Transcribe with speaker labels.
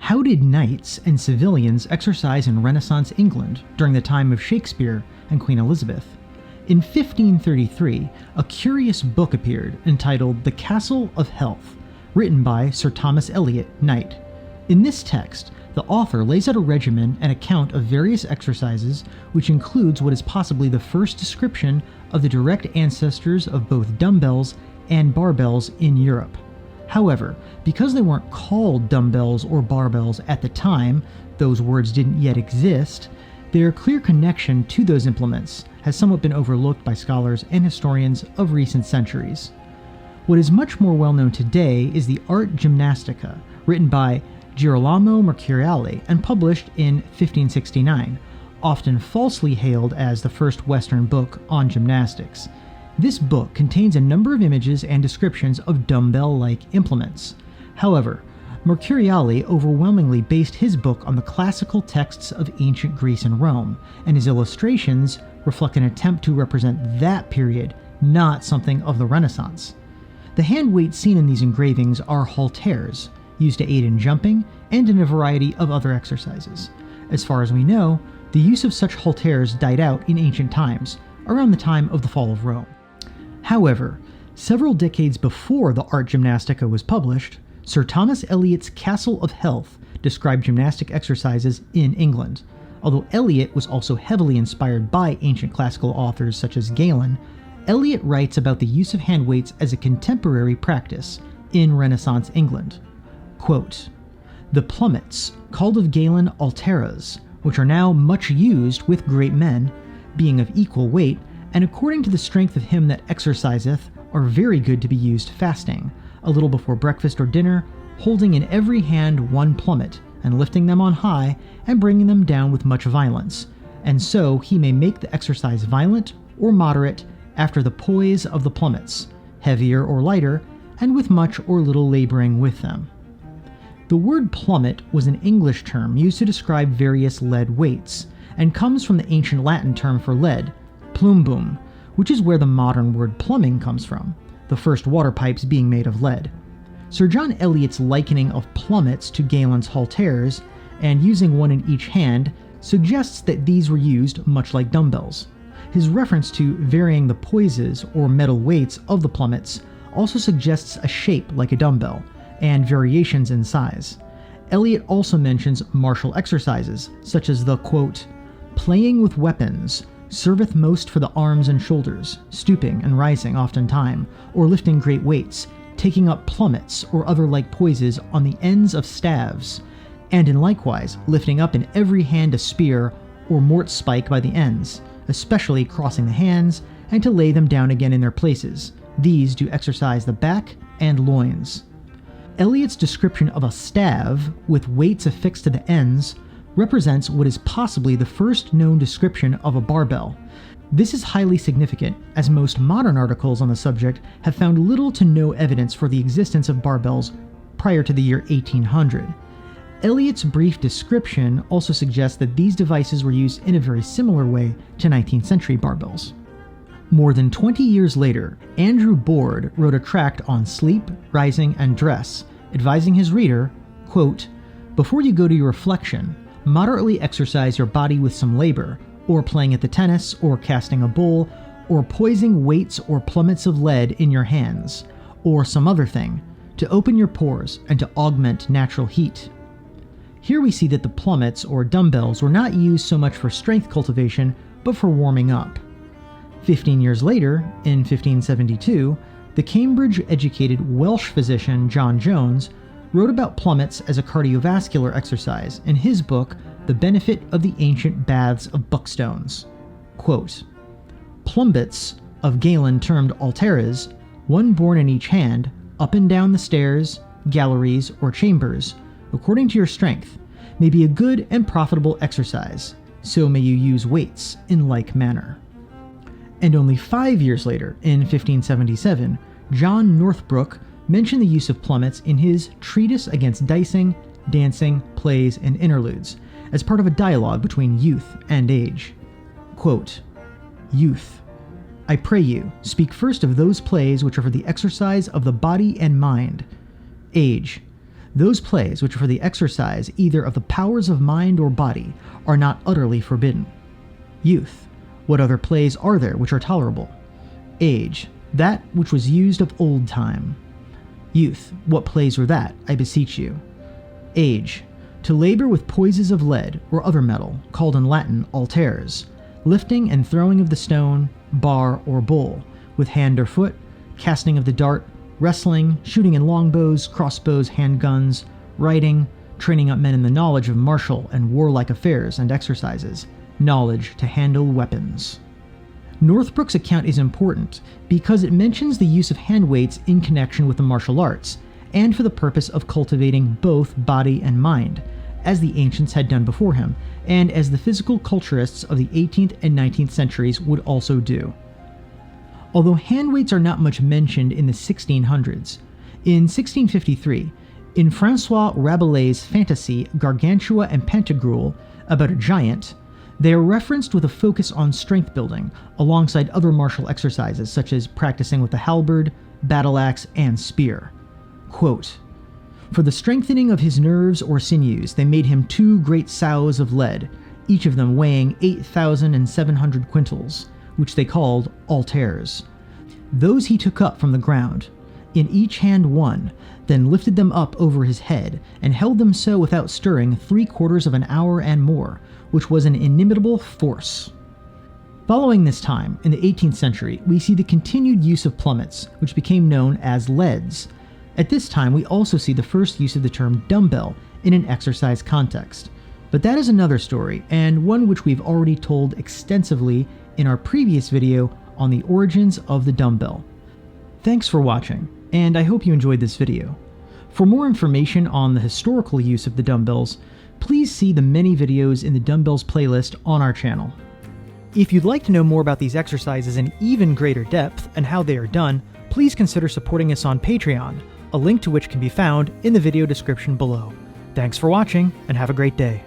Speaker 1: How did knights and civilians exercise in Renaissance England during the time of Shakespeare and Queen Elizabeth? In 1533, a curious book appeared entitled The Castle of Health, written by Sir Thomas Elliott, Knight. In this text, the author lays out a regimen and account of various exercises, which includes what is possibly the first description of the direct ancestors of both dumbbells and barbells in Europe. However, because they weren't called dumbbells or barbells at the time, those words didn't yet exist, their clear connection to those implements has somewhat been overlooked by scholars and historians of recent centuries. What is much more well known today is the Art Gymnastica, written by Girolamo Mercuriale and published in 1569, often falsely hailed as the first Western book on gymnastics. This book contains a number of images and descriptions of dumbbell-like implements. However, Mercuriale overwhelmingly based his book on the classical texts of ancient Greece and Rome, and his illustrations reflect an attempt to represent that period, not something of the Renaissance. The hand weights seen in these engravings are halteres, used to aid in jumping and in a variety of other exercises. As far as we know, the use of such halteres died out in ancient times, around the time of the fall of Rome. However, several decades before the Art Gymnastica was published, Sir Thomas Elliott's Castle of Health described gymnastic exercises in England. Although Elliott was also heavily inspired by ancient classical authors such as Galen, Elliott writes about the use of hand weights as a contemporary practice in Renaissance England. Quote, "The plummets, called of Galen alteras, which are now much used with great men, being of equal weight, and according to the strength of him that exerciseth, are very good to be used fasting, a little before breakfast or dinner, holding in every hand one plummet, and lifting them on high, and bringing them down with much violence, and so he may make the exercise violent or moderate after the poise of the plummets, heavier or lighter, and with much or little laboring with them." The word plummet was an English term used to describe various lead weights, and comes from the ancient Latin term for lead, plumbum, which is where the modern word plumbing comes from, the first water pipes being made of lead. Sir John Elliott's likening of plummets to Galen's halteres, and using one in each hand, suggests that these were used much like dumbbells. His reference to varying the poises or metal weights of the plummets also suggests a shape like a dumbbell, and variations in size. Elliott also mentions martial exercises, such as the, quote, "playing with weapons, serveth most for the arms and shoulders, stooping and rising oftentime, or lifting great weights, taking up plummets or other like poises on the ends of staves, and in likewise lifting up in every hand a spear or mort spike by the ends, especially crossing the hands, and to lay them down again in their places. These do exercise the back and loins." Elliott's description of a stave, with weights affixed to the ends, represents what is possibly the first known description of a barbell. This is highly significant, as most modern articles on the subject have found little to no evidence for the existence of barbells prior to the year 1800. Elliott's brief description also suggests that these devices were used in a very similar way to 19th century barbells. More than 20 years later, Andrew Board wrote a tract on sleep, rising, and dress, advising his reader, quote, "Before you go to your reflection, moderately exercise your body with some labor, or playing at the tennis, or casting a bowl, or poising weights or plummets of lead in your hands, or some other thing, to open your pores and to augment natural heat." Here we see that the plummets or dumbbells were not used so much for strength cultivation, but for warming up. 15 years later, in 1572, the Cambridge-educated Welsh physician John Jones wrote about plummets as a cardiovascular exercise in his book, The Benefit of the Ancient Baths of Buckstones. Quote, "Plumbets of Galen termed alteres, one borne in each hand, up and down the stairs, galleries, or chambers, according to your strength, may be a good and profitable exercise, so may you use weights in like manner." And only 5 years later, in 1577, John Northbrook mentioned the use of plummets in his Treatise Against Dicing, Dancing, Plays, and Interludes, as part of a dialogue between youth and age. Quote, "Youth, I pray you, speak first of those plays which are for the exercise of the body and mind. Age, Those plays which are for the exercise either of the powers of mind or body are not utterly forbidden. Youth. What other plays are there which are tolerable? Age. That which was used of old time. Youth. What plays were that, I beseech you? Age. To labor with poises of lead or other metal, called in Latin alters, lifting and throwing of the stone, bar or bowl, with hand or foot, casting of the dart, wrestling, shooting in longbows, crossbows, handguns, riding, training up men in the knowledge of martial and warlike affairs and exercises, knowledge to handle weapons. Northbrook's account is important because it mentions the use of hand weights in connection with the martial arts, and for the purpose of cultivating both body and mind, as the ancients had done before him, and as the physical culturists of the 18th and 19th centuries would also do. Although hand weights are not much mentioned in the 1600s, in 1653, in François Rabelais' fantasy Gargantua and Pantagruel, about a giant, they are referenced with a focus on strength building, alongside other martial exercises such as practicing with the halberd, battle axe, and spear. Quote, "For the strengthening of his nerves or sinews, they made him 2 great sows of lead, each of them weighing 8,700 quintals, which they called alters. Those he took up from the ground, in each hand 1, then lifted them up over his head, and held them so without stirring 3/4 of an hour and more, which was an inimitable force." Following this time, in the 18th century, we see the continued use of plummets, which became known as leads. At this time, we also see the first use of the term dumbbell in an exercise context. But that is another story, and one which we've already told extensively in our previous video on the origins of the dumbbell. Thanks for watching, and I hope you enjoyed this video. For more information on the historical use of the dumbbells, please see the many videos in the dumbbells playlist on our channel. If you'd like to know more about these exercises in even greater depth and how they are done, please consider supporting us on Patreon, a link to which can be found in the video description below. Thanks for watching, and have a great day.